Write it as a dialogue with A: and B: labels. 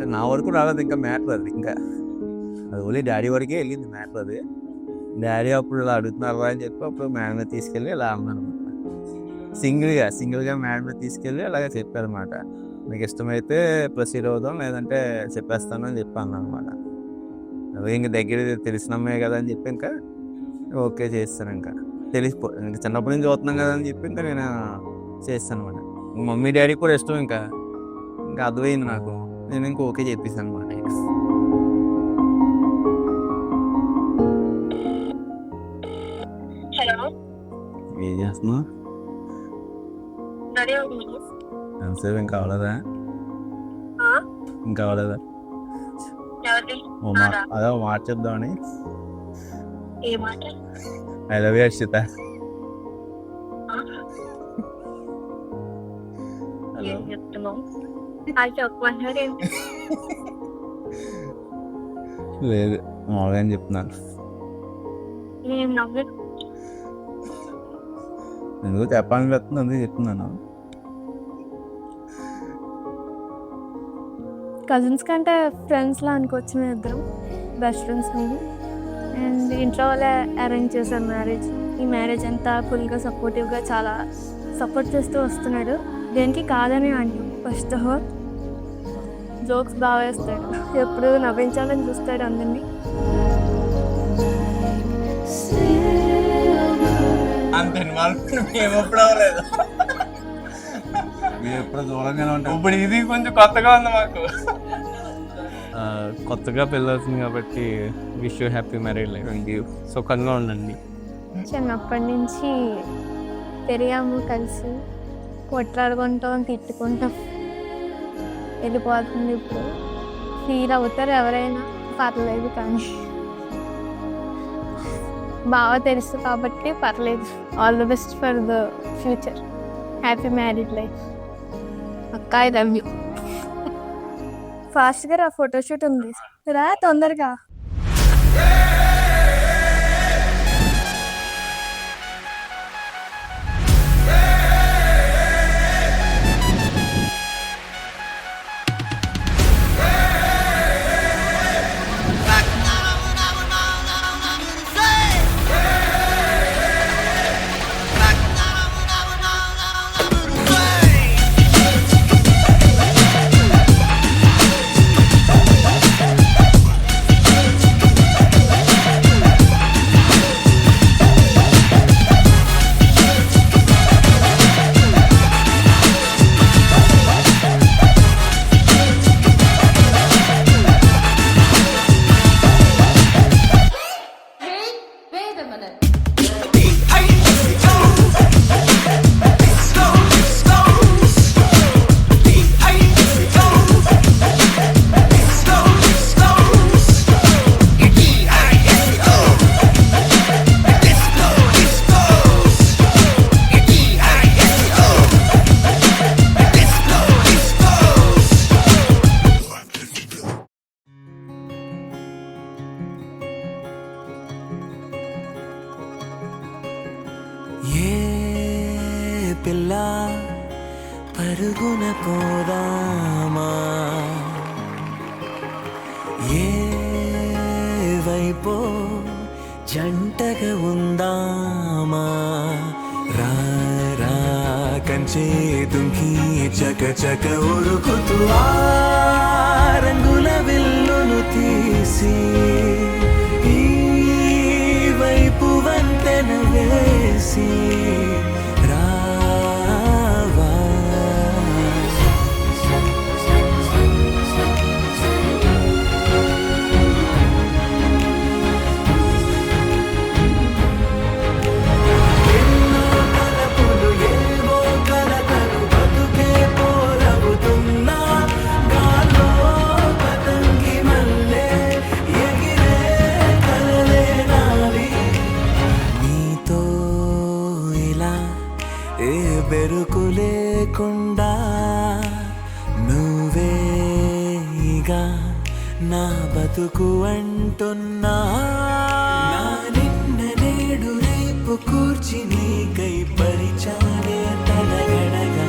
A: అంటే నా వరకు రాలేదు ఇంకా మ్యాటర్ అది. ఇంకా అది ఓన్లీ డాడీ వరకే వెళ్ళింది మ్యాటర్ అది. డాడీ అప్పుడు ఇలా అడుగుతున్నారా అని చెప్పి అప్పుడు మేడం మీద తీసుకెళ్ళి ఇలా అన్నాను అనమాట. సింగిల్గా మేడం మీద తీసుకెళ్ళి అలాగే చెప్పారనమాట. మీకు ఇష్టమైతే ప్రొసీడ్ అవుదాం, లేదంటే చెప్పేస్తాను అని చెప్పి అన్నాను అనమాట. అదే ఇంక దగ్గర తెలిసిన అమ్మాయి కదా అని చెప్పి ఇంకా ఓకే చేస్తాను. ఇంకా ఇంకా చిన్నప్పటి నుంచి చూస్తున్నాం కదా అని చెప్పి ఇంకా నేను చేస్తాను అనమాట. మమ్మీ డాడీ కూడా ఇష్టం. ఇంకా అర్థమైంది నాకు. నేను ఇంకా ఓకే చెప్పేసాను అనమాట. ఏం చేస్తున్నావు? ఎంతసేపు ఇంకా అవలేదా? ఇంకా అవలేదా? అదే మాట చెప్దామని. I love you Harshita. లేదు మామూలుగా అని చెప్తున్నాను. ఎందుకు చెప్పాలని వస్తుంది అందుకు చెప్తున్నాను.
B: కజిన్స్ కంటే ఫ్రెండ్స్లా అనుకోవచ్చు. మేము ఇద్దరం బెస్ట్ ఫ్రెండ్స్ మేము. అండ్ ఇంట్లో వాళ్ళే అరేంజ్ చేశారు మ్యారేజ్. ఈ మ్యారేజ్ అంతా ఫుల్గా సపోర్టివ్గా చాలా సపోర్ట్ చేస్తూ వస్తున్నాడు. దేనికి కాదని అంటాం. ఫస్ట్ ఆఫ్ ఆల్ జోక్స్ బాగా వేస్తాడు, ఎప్పుడు నవ్వించాలని చూస్తాడు అందరినీ.
A: ఎప్పుడు దూరంగానే ఉంటాం.
C: ఇప్పుడు ఇది కొంచెం కొత్తగా ఉంది మాకు.
A: కొత్తగా పెళ్ళి అవుతుంది కాబట్టి wish you happy married life. సుఖంగా ఉండండి.
B: చిన్నప్పటి నుంచి పెరిగాము కలిసి, కొట్లాడుకుంటాం, తిట్టుకుంటాం, వెళ్ళిపోతుంది. ఇప్పుడు ఫీల్ అవుతారు ఎవరైనా, పర్లేదు. కానీ బాగా తెలుసు కాబట్టి పర్లేదు. All the best for the future. Happy married life. అక్క ఐ లవ్ యూ. ఫాస్ట్గా రా, ఫోటోషూట్ ఉంది రా తొందరగా.
D: పిల్ల పరుగున పోదామా, ఏ వైపో జంటగా ఉందామా, రా రా కంచే దుంకి చక చక ఉరుకుతూ ఆ రంగుల విల్లును తీసి ఈ వైపు వంతెన వేసి బెరుకు లేకుండా నువ్వేగా నా బతుకు అంటున్నా, నిన్న నేడు రేపు కూర్చి నీకై పరిచానే తడగడగా.